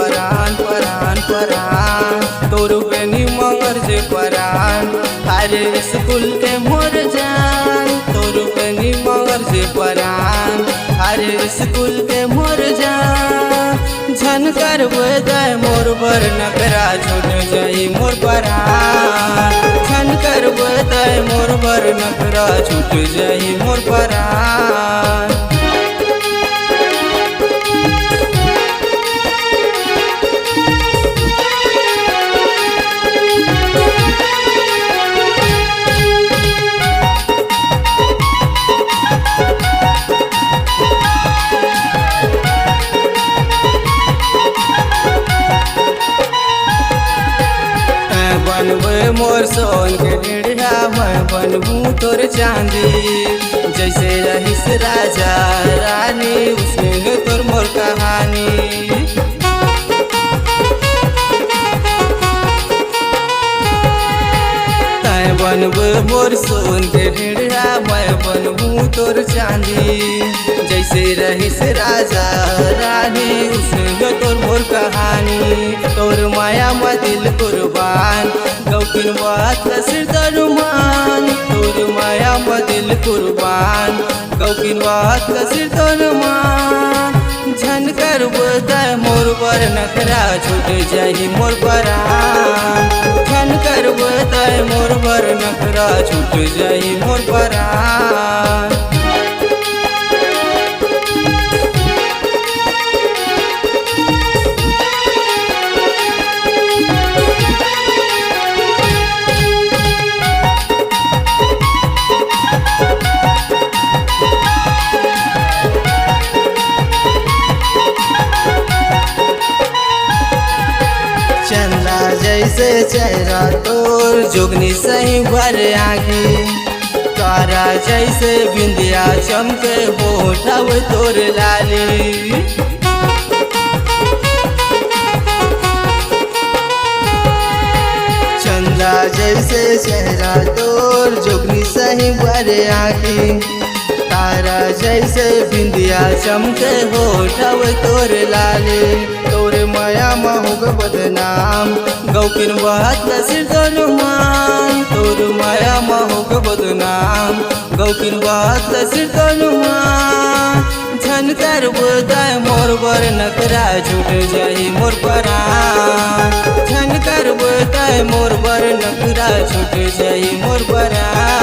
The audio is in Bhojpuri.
परान परान परान तोर बेनी मगर जे परान अरे स्कूल के मोर जान तोर बेनी मगर जे परान अरे स्कूल के मोर जान झन कर बदाय मोर बर नकरा छूट जाई मोर परान झन कर बदाय मोर बर नकरा छूट जाई मोर परान। बनबे मोर सोन के डेढ़िया मैं बनबू तोर चांदी जैसे रहीस राजा रानी उसमें तोर मोर कहानी। तय बनबे मोर सोन के डेढ़िया मैं बनबू तोर चांदी जैसे रहीस राजा रानी उसमें तोर मोर कहानी। तोर माया में दिल कुर्बान गौकिन बात सिर तरुमान तोर माया में दिल कुर्बान गौकिन बात सिर तरुमान झन कर बदाय मोर बर नखरा छूट जाही मोर परान झन कर बदाय मोर बर नखरा छूट जाही मोर परान। चंदा जैसे चेहरा तोर जोगनी सही भर आगे तारा जैसे बिंदिया चमके होठव तोर लाली। चंदा जैसे चेहरा तोर जोगनी सही भर आगे तारा जैसे बिंदिया चमके होठव तोर लाली। तोर माया महुग बदनाम गौकिन बात सिर तनुमान तोर माया महुग बदनाम गौकिन बात सिर तनुमान झन कर बदाय मोर बर नकरा छूट जाई मोर परान झन कर बदाय मोर बर नकरा छूट जाई मोर परान।